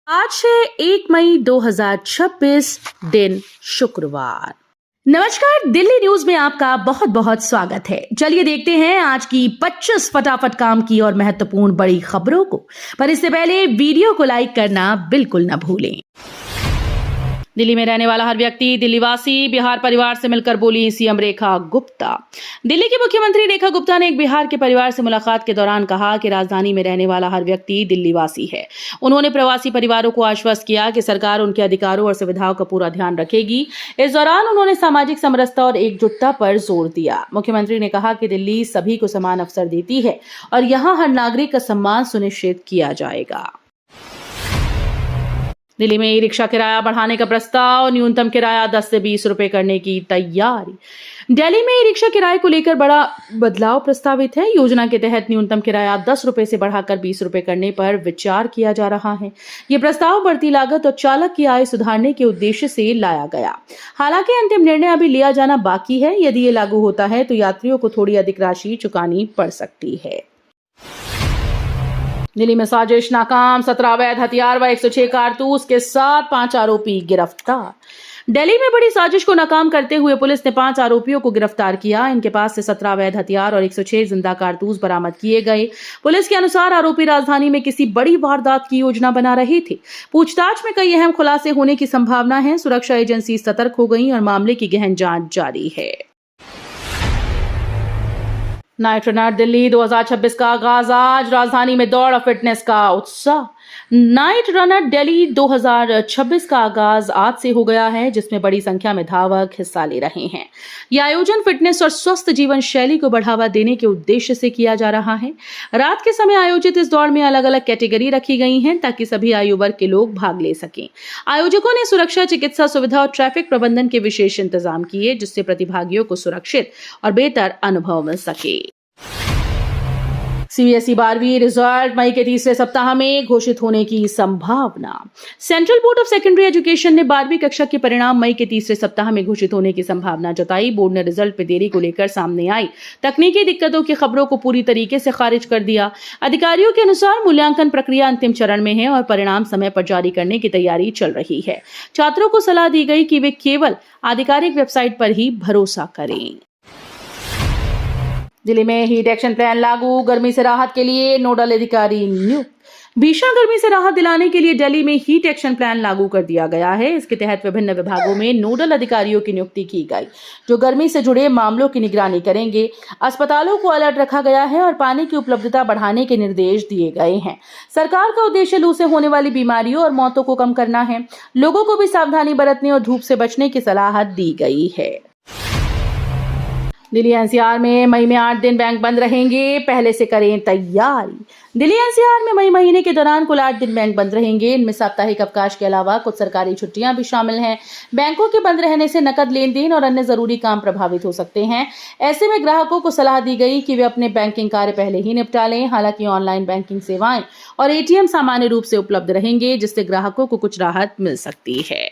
आज है 1 मई 2026 दिन शुक्रवार। नमस्कार, दिल्ली न्यूज में आपका बहुत बहुत स्वागत है। चलिए देखते हैं आज की 25 फटाफट काम की और महत्वपूर्ण बड़ी खबरों को। पर इससे पहले वीडियो को लाइक करना बिल्कुल न भूलें। दिल्ली में रहने वाला हर व्यक्ति दिल्लीवासी, बिहार परिवार से मिलकर बोली सीएम रेखा गुप्ता। दिल्ली की मुख्यमंत्री रेखा गुप्ता ने एक बिहार के परिवार से मुलाकात के दौरान कहा कि राजधानी में रहने वाला हर व्यक्ति दिल्लीवासी है। उन्होंने प्रवासी परिवारों को आश्वस्त किया कि सरकार उनके अधिकारों और सुविधाओं का पूरा ध्यान रखेगी। इस दौरान उन्होंने सामाजिक समरसता और एकजुटता पर जोर दिया। मुख्यमंत्री ने कहा कि दिल्ली सभी को समान अवसर देती है और यहाँ हर नागरिक का सम्मान सुनिश्चित किया जाएगा। दिल्ली में ई रिक्शा किराया बढ़ाने का प्रस्ताव, न्यूनतम किराया 10 से 20 रुपए करने की तैयारी। दिल्ली में ई रिक्शा किराए को लेकर बड़ा बदलाव प्रस्तावित है। योजना के तहत न्यूनतम किराया 10 रुपए से बढ़ाकर 20 रुपए करने पर विचार किया जा रहा है। ये प्रस्ताव बढ़ती लागत और चालक की आय सुधारने के उद्देश्य से लाया गया। हालांकि अंतिम निर्णय अभी लिया जाना बाकी है। यदि ये लागू होता है तो यात्रियों को थोड़ी अधिक राशि चुकानी पड़ सकती है। दिल्ली में साजिश नाकाम, 17 अवैध हथियार व 106 कारतूस के साथ 5 आरोपी गिरफ्तार। दिल्ली में बड़ी साजिश को नाकाम करते हुए पुलिस ने 5 आरोपियों को गिरफ्तार किया। इनके पास से 17 अवैध हथियार और 106 जिंदा कारतूस बरामद किए गए। पुलिस के अनुसार आरोपी राजधानी में किसी बड़ी वारदात की योजना बना रहे थे। पूछताछ में कई अहम खुलासे होने की संभावना है। सुरक्षा एजेंसी सतर्क हो गई और मामले की गहन जांच जारी है। नाइट रनर दिल्ली 2026 का आगाज आज, राजधानी में दौड़ और फिटनेस का उत्साह। नाइट रनर दिल्ली 2026 का आगाज आज से हो गया है, जिसमें बड़ी संख्या में धावक हिस्सा ले रहे हैं। यह आयोजन फिटनेस और स्वस्थ जीवन शैली को बढ़ावा देने के उद्देश्य से किया जा रहा है। रात के समय आयोजित इस दौड़ में अलग अलग कैटेगरी रखी गई हैं ताकि सभी आयु वर्ग के लोग भाग ले सकें। आयोजकों ने सुरक्षा, चिकित्सा सुविधा और ट्रैफिक प्रबंधन के विशेष इंतजाम किए, जिससे प्रतिभागियों को सुरक्षित और बेहतर अनुभव मिल सके। सीबीएसई 12वीं रिजल्ट मई के तीसरे सप्ताह में घोषित होने की संभावना। Central board of secondary education ने 12वीं कक्षा के परिणाम मई के तीसरे सप्ताह में घोषित होने की संभावना जताई। बोर्ड ने रिजल्ट में देरी को लेकर सामने आई तकनीकी दिक्कतों की खबरों को पूरी तरीके से खारिज कर दिया। अधिकारियों के अनुसार मूल्यांकन प्रक्रिया अंतिम चरण में है और परिणाम समय पर जारी करने की तैयारी चल रही है। छात्रों को सलाह दी गई कि वे केवल आधिकारिक वेबसाइट पर ही भरोसा करें। दिल्ली में हीट एक्शन प्लान लागू, गर्मी से राहत के लिए नोडल अधिकारी नियुक्त। भीषण गर्मी से राहत दिलाने के लिए दिल्ली में हीट एक्शन प्लान लागू कर दिया गया है। इसके तहत विभिन्न विभागों में नोडल अधिकारियों की नियुक्ति की गई, जो गर्मी से जुड़े मामलों की निगरानी करेंगे। अस्पतालों को अलर्ट रखा गया है और पानी की उपलब्धता बढ़ाने के निर्देश दिए गए हैं। सरकार का उद्देश्य लू से होने वाली बीमारियों और मौतों को कम करना है। लोगों को भी सावधानी बरतने और धूप से बचने की सलाह दी गई है। दिल्ली एनसीआर में मई में 8 दिन बैंक बंद रहेंगे, पहले से करें तैयारी। दिल्ली एनसीआर में मई महीने के दौरान कुल 8 दिन बैंक बंद रहेंगे। इनमें साप्ताहिक अवकाश के अलावा कुछ सरकारी छुट्टियां भी शामिल हैं। बैंकों के बंद रहने से नकद लेन देन और अन्य जरूरी काम प्रभावित हो सकते हैं। ऐसे में ग्राहकों को सलाह दी गई कि वे अपने बैंकिंग कार्य पहले ही निपटा लें। हालांकि ऑनलाइन बैंकिंग सेवाएं और एटीएम सामान्य रूप से उपलब्ध रहेंगे, जिससे ग्राहकों को कुछ राहत मिल सकती है।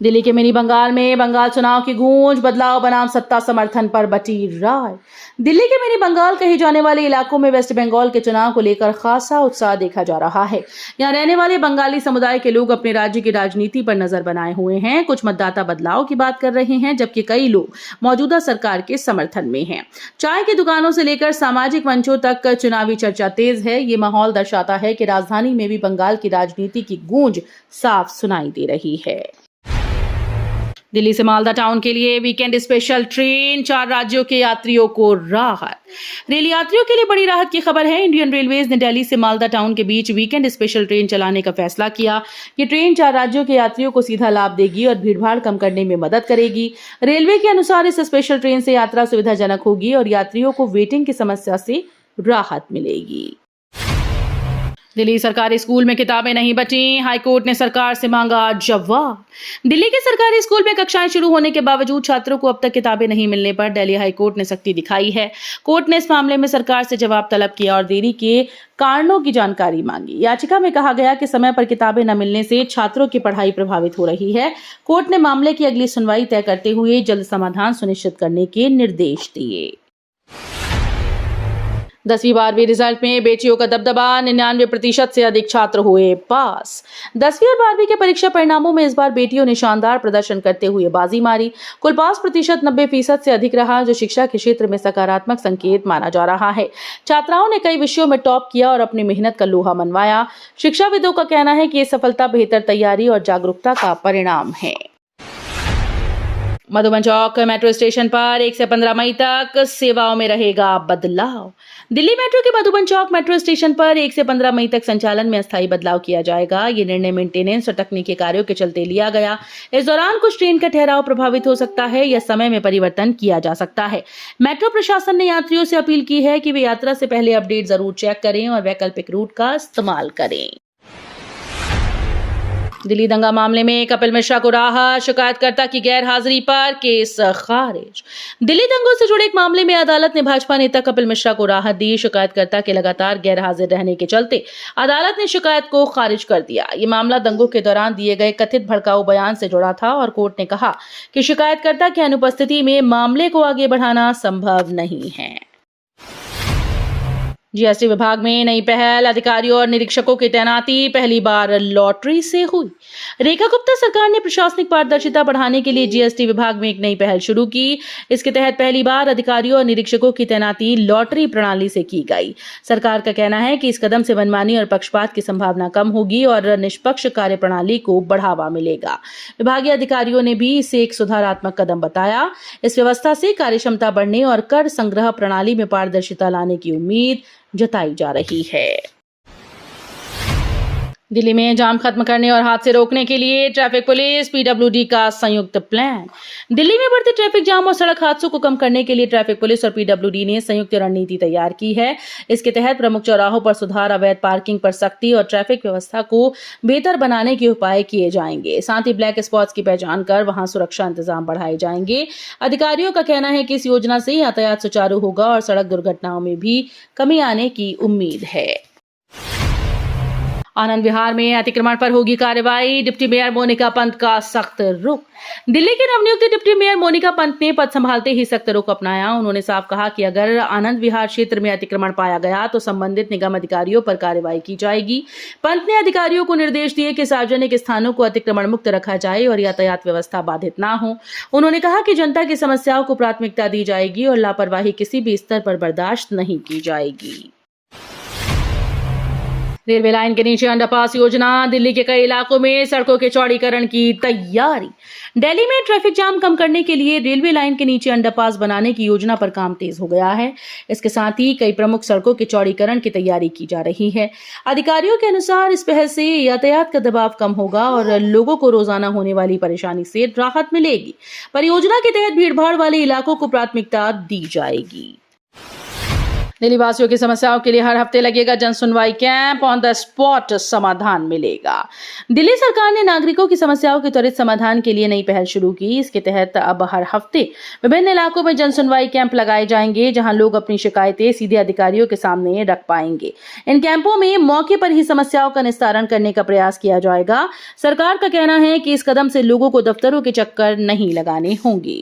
दिल्ली के मिनी बंगाल में बंगाल चुनाव की गूंज, बदलाव बनाम सत्ता समर्थन पर बटी राय। दिल्ली के मिनी बंगाल कहे जाने वाले इलाकों में वेस्ट बंगाल के चुनाव को लेकर खासा उत्साह देखा जा रहा है। यहां रहने वाले बंगाली समुदाय के लोग अपने राज्य की राजनीति पर नजर बनाए हुए हैं। कुछ मतदाता बदलाव की बात कर रहे हैं, जबकि कई लोग मौजूदा सरकार के समर्थन में हैं। चाय की दुकानों से लेकर सामाजिक मंचों तक चुनावी चर्चा तेज है। ये माहौल दर्शाता है कि राजधानी में भी बंगाल की राजनीति की गूंज साफ सुनाई दे रही है। दिल्ली से मालदा टाउन के लिए वीकेंड स्पेशल ट्रेन, 4 राज्यों के यात्रियों को राहत। रेल यात्रियों के लिए बड़ी राहत की खबर है। इंडियन रेलवेज ने दिल्ली से मालदा टाउन के बीच वीकेंड स्पेशल ट्रेन चलाने का फैसला किया। ये ट्रेन 4 राज्यों के यात्रियों को सीधा लाभ देगी और भीड़भाड़ कम करने में मदद करेगी। रेलवे के अनुसार इस स्पेशल ट्रेन से यात्रा सुविधाजनक होगी और यात्रियों को वेटिंग की समस्या से राहत मिलेगी। दिल्ली सरकारी स्कूल में किताबें नहीं बची, हाईकोर्ट ने सरकार से मांगा जवाब। दिल्ली के सरकारी स्कूल में कक्षाएं शुरू होने के बावजूद छात्रों को अब तक किताबें नहीं मिलने पर दिल्ली हाईकोर्ट ने सख्ती दिखाई है। कोर्ट ने इस मामले में सरकार से जवाब तलब किया और देरी के कारणों की जानकारी मांगी। याचिका में कहा गया कि समय पर किताबें न मिलने से छात्रों की पढ़ाई प्रभावित हो रही है। कोर्ट ने मामले की अगली सुनवाई तय करते हुए जल्द समाधान सुनिश्चित करने के निर्देश दिए। 10वीं 12वीं रिजल्ट में बेटियों का दबदबा, 99% से अधिक छात्र हुए पास। 10वीं और 12वीं के परीक्षा परिणामों में इस बार बेटियों ने शानदार प्रदर्शन करते हुए बाजी मारी। कुल पास प्रतिशत 90% से अधिक रहा, जो शिक्षा के क्षेत्र में सकारात्मक संकेत माना जा रहा है। छात्राओं ने कई विषयों में टॉप किया और अपनी मेहनत का लोहा मनवाया। शिक्षाविदों का कहना है कि ये सफलता बेहतर तैयारी और जागरूकता का परिणाम है। मधुबन चौक मेट्रो स्टेशन पर 1 से 15 मई तक सेवाओं में रहेगा बदलाव। दिल्ली मेट्रो के मधुबन चौक मेट्रो स्टेशन पर 1 से 15 मई तक संचालन में अस्थायी बदलाव किया जाएगा। ये निर्णय मेंटेनेंस और तकनीकी कार्यों के चलते लिया गया। इस दौरान कुछ ट्रेन का ठहराव प्रभावित हो सकता है या समय में परिवर्तन किया जा सकता है। मेट्रो प्रशासन ने यात्रियों से अपील की है कि वे यात्रा से पहले अपडेट जरूर चेक करें और वैकल्पिक रूट का इस्तेमाल करें। दिल्ली दंगा मामले में कपिल मिश्रा को राहत, शिकायतकर्ता की गैर हाजिरी पर केस खारिज। दिल्ली दंगों से जुड़े एक मामले में अदालत ने भाजपा नेता कपिल मिश्रा को राहत दी। शिकायतकर्ता के लगातार गैर हाजिर रहने के चलते अदालत ने शिकायत को खारिज कर दिया। ये मामला दंगों के दौरान दिए गए कथित भड़काऊ बयान से जुड़ा था और कोर्ट ने कहा कि शिकायतकर्ता की अनुपस्थिति में मामले को आगे बढ़ाना संभव नहीं है। जीएसटी विभाग में नई पहल, अधिकारियों और निरीक्षकों की तैनाती पहली बार लॉटरी से हुई। रेखा गुप्ता सरकार ने प्रशासनिक पारदर्शिता बढ़ाने के लिए जीएसटी विभाग में एक नई पहल शुरू की। इसके तहत पहली बार अधिकारियों और निरीक्षकों की तैनाती लॉटरी प्रणाली से की गई। सरकार का कहना है कि इस कदम से मनमानी और पक्षपात की संभावना कम होगी और निष्पक्ष कार्य प्रणाली को बढ़ावा मिलेगा। विभागीय अधिकारियों ने भी इसे एक सुधारात्मक कदम बताया। इस व्यवस्था से कार्यक्षमता बढ़ने और कर संग्रह प्रणाली में पारदर्शिता लाने की उम्मीद जताई जा रही है। दिल्ली में जाम खत्म करने और हादसे रोकने के लिए ट्रैफिक पुलिस पीडब्ल्यूडी का संयुक्त प्लान। दिल्ली में बढ़ते ट्रैफिक जाम और सड़क हादसों को कम करने के लिए ट्रैफिक पुलिस और पीडब्ल्यूडी ने संयुक्त रणनीति तैयार की है। इसके तहत प्रमुख चौराहों पर सुधार, अवैध पार्किंग पर सख्ती और ट्रैफिक व्यवस्था को बेहतर बनाने के उपाय किए जाएंगे। साथ ही ब्लैक स्पॉट्स की पहचान कर वहां सुरक्षा इंतजाम बढ़ाए जाएंगे। अधिकारियों का कहना है कि इस योजना से यातायात सुचारू होगा और सड़क दुर्घटनाओं में भी कमी आने की उम्मीद है। आनंद विहार में अतिक्रमण पर होगी कार्रवाई, डिप्टी मेयर मोनिका पंत का सख्त रुख। दिल्ली के नवनियुक्त डिप्टी मेयर मोनिका पंत ने पद संभालते ही सख्त रुख अपनाया। उन्होंने साफ कहा कि अगर आनंद विहार क्षेत्र में अतिक्रमण पाया गया तो संबंधित निगम अधिकारियों पर कार्रवाई की जाएगी। पंत ने अधिकारियों को निर्देश दिए कि सार्वजनिक स्थानों को अतिक्रमण मुक्त रखा जाए और यातायात व्यवस्था बाधित न हो। उन्होंने कहा कि जनता की समस्याओं को प्राथमिकता दी जाएगी और लापरवाही किसी भी स्तर पर बर्दाश्त नहीं की जाएगी। रेलवे लाइन के नीचे अंडरपास योजना, दिल्ली के कई इलाकों में सड़कों के चौड़ीकरण की तैयारी। दिल्ली में ट्रैफिक जाम कम करने के लिए रेलवे लाइन के नीचे अंडरपास बनाने की योजना पर काम तेज हो गया है। इसके साथ ही कई प्रमुख सड़कों के चौड़ीकरण की तैयारी की जा रही है। अधिकारियों के अनुसार इस पहल से यातायात का दबाव कम होगा और लोगों को रोजाना होने वाली परेशानी से राहत मिलेगी। परियोजना के तहत भीड़भाड़ वाले इलाकों को प्राथमिकता दी जाएगी। दिल्ली वासियों की समस्याओं के लिए हर हफ्ते लगेगा जन सुनवाई कैंप, ऑन द स्पॉट समाधान मिलेगा। दिल्ली सरकार ने नागरिकों की समस्याओं के त्वरित समाधान के लिए नई पहल शुरू की। इसके तहत अब हर हफ्ते विभिन्न इलाकों में जन सुनवाई कैंप लगाए जाएंगे, जहां लोग अपनी शिकायतें सीधे अधिकारियों के सामने रख पाएंगे। इन कैंपों में मौके पर ही समस्याओं का निस्तारण करने का प्रयास किया जाएगा। सरकार का कहना है कि इस कदम से लोगों को दफ्तरों के चक्कर नहीं लगाने होंगे।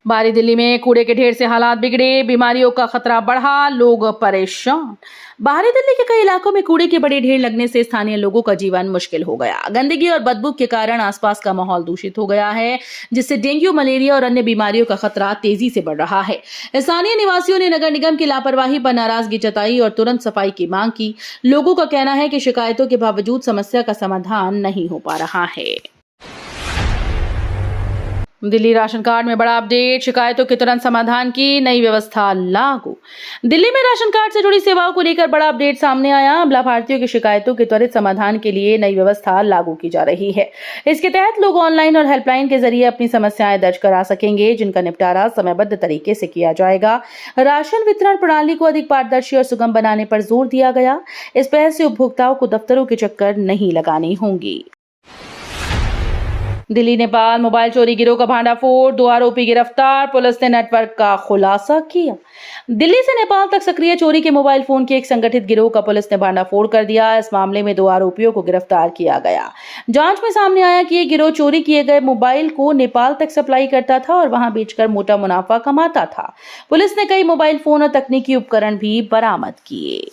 बाहरी दिल्ली में कूड़े के ढेर से हालात बिगड़े, बीमारियों का खतरा बढ़ा, लोग परेशान। बाहरी दिल्ली के कई इलाकों में कूड़े के बड़े ढेर लगने से स्थानीय लोगों का जीवन मुश्किल हो गया। गंदगी और बदबू के कारण आसपास का माहौल दूषित हो गया है, जिससे डेंगू, मलेरिया और अन्य बीमारियों का खतरा तेजी से बढ़ रहा है। स्थानीय निवासियों ने नगर निगम की लापरवाही पर नाराजगी जताई और तुरंत सफाई की मांग की। लोगों का कहना है कि शिकायतों के बावजूद समस्या का समाधान नहीं हो पा रहा है। दिल्ली राशन कार्ड में बड़ा अपडेट, शिकायतों के तुरंत समाधान की नई व्यवस्था लागू। दिल्ली में राशन कार्ड से जुड़ी सेवाओं को लेकर बड़ा अपडेट सामने आया। अब लाभार्थियों की शिकायतों के त्वरित समाधान के लिए नई व्यवस्था लागू की जा रही है। इसके तहत लोग ऑनलाइन और हेल्पलाइन के जरिए अपनी समस्याएं दर्ज करा सकेंगे, जिनका निपटारा समयबद्ध तरीके से किया जाएगा। राशन वितरण प्रणाली को अधिक पारदर्शी और सुगम बनाने पर जोर दिया गया। इस पहल से उपभोक्ताओं को दफ्तरों के चक्कर नहीं लगाने होंगे। दिल्ली नेपाल मोबाइल चोरी गिरोह का भांडाफोड़, 2 आरोपी गिरफ्तार, पुलिस ने नेटवर्क का खुलासा किया। दिल्ली से नेपाल तक सक्रिय चोरी के मोबाइल फोन के एक संगठित गिरोह का पुलिस ने भांडाफोड़ कर दिया। इस मामले में 2 आरोपियों को गिरफ्तार किया गया। जांच में सामने आया कि ये गिरोह चोरी किए गए मोबाइल को नेपाल तक सप्लाई करता था और वहां बेचकर मोटा मुनाफा कमाता था। पुलिस ने कई मोबाइल फोन और तकनीकी उपकरण भी बरामद किए।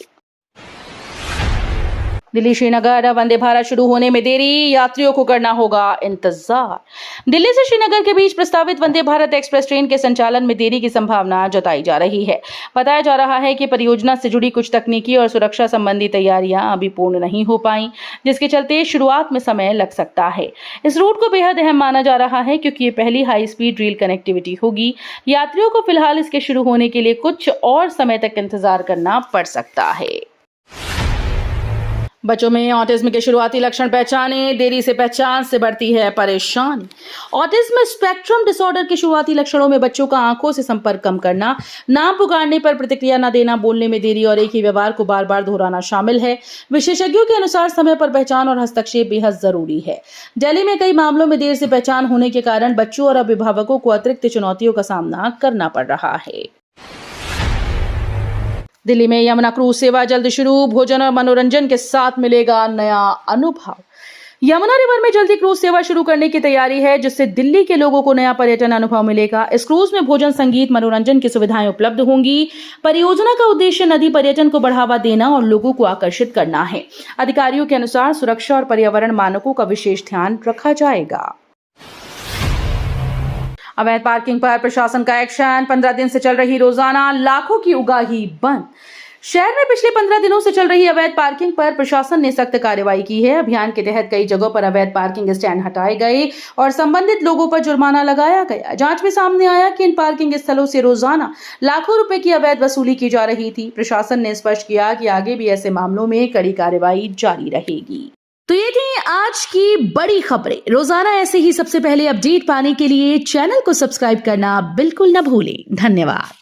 दिल्ली श्रीनगर वंदे भारत शुरू होने में देरी, यात्रियों को करना होगा इंतजार। दिल्ली से श्रीनगर के बीच प्रस्तावित वंदे भारत एक्सप्रेस ट्रेन के संचालन में देरी की संभावना जताई जा रही है। बताया जा रहा है कि परियोजना से जुड़ी कुछ तकनीकी और सुरक्षा संबंधी तैयारियां अभी पूर्ण नहीं हो पाई, जिसके चलते शुरुआत में समय लग सकता है। इस रूट को बेहद अहम माना जा रहा है क्योंकि ये पहली हाई स्पीड रेल कनेक्टिविटी होगी। यात्रियों को फिलहाल इसके शुरू होने के लिए कुछ और समय तक इंतजार करना पड़ सकता है। बच्चों में ऑटिज्म के शुरुआती लक्षण पहचाने, देरी से पहचान से बढ़ती है परेशानी। ऑटिज्म स्पेक्ट्रम डिसऑर्डर के शुरुआती लक्षणों में बच्चों का आंखों से संपर्क कम करना, नाम पुकारने पर प्रतिक्रिया न देना, बोलने में देरी और एक ही व्यवहार को बार बार दोहराना शामिल है। विशेषज्ञों के अनुसार समय पर पहचान और हस्तक्षेप बेहद जरूरी है। दिल्ली में कई मामलों में देर से पहचान होने के कारण बच्चों और अभिभावकों को अतिरिक्त चुनौतियों का सामना करना पड़ रहा है। दिल्ली में यमुना क्रूज सेवा जल्द शुरू, भोजन और मनोरंजन के साथ मिलेगा नया अनुभव। यमुना रिवर में जल्दी क्रूज सेवा शुरू करने की तैयारी है, जिससे दिल्ली के लोगों को नया पर्यटन अनुभव मिलेगा। इस क्रूज में भोजन, संगीत, मनोरंजन की सुविधाएं उपलब्ध होंगी। परियोजना का उद्देश्य नदी पर्यटन को बढ़ावा देना और लोगों को आकर्षित करना है। अधिकारियों के अनुसार सुरक्षा और पर्यावरण मानकों का विशेष ध्यान रखा जाएगा। अवैध पार्किंग पर प्रशासन का एक्शन, 15 दिन से चल रही रोजाना लाखों की उगाही बंद। शहर में पिछले 15 दिनों से चल रही अवैध पार्किंग पर प्रशासन ने सख्त कार्रवाई की है। अभियान के तहत कई जगहों पर अवैध पार्किंग स्टैंड हटाए गए और संबंधित लोगों पर जुर्माना लगाया गया। जांच में सामने आया कि इन पार्किंग स्थलों से रोजाना लाखों रुपए की अवैध वसूली की जा रही थी। प्रशासन ने स्पष्ट किया कि आगे भी ऐसे मामलों में कड़ी कार्रवाई जारी रहेगी। तो ये थी आज की बड़ी खबरें। रोजाना ऐसे ही सबसे पहले अपडेट पाने के लिए चैनल को सब्सक्राइब करना बिल्कुल न भूलें। धन्यवाद।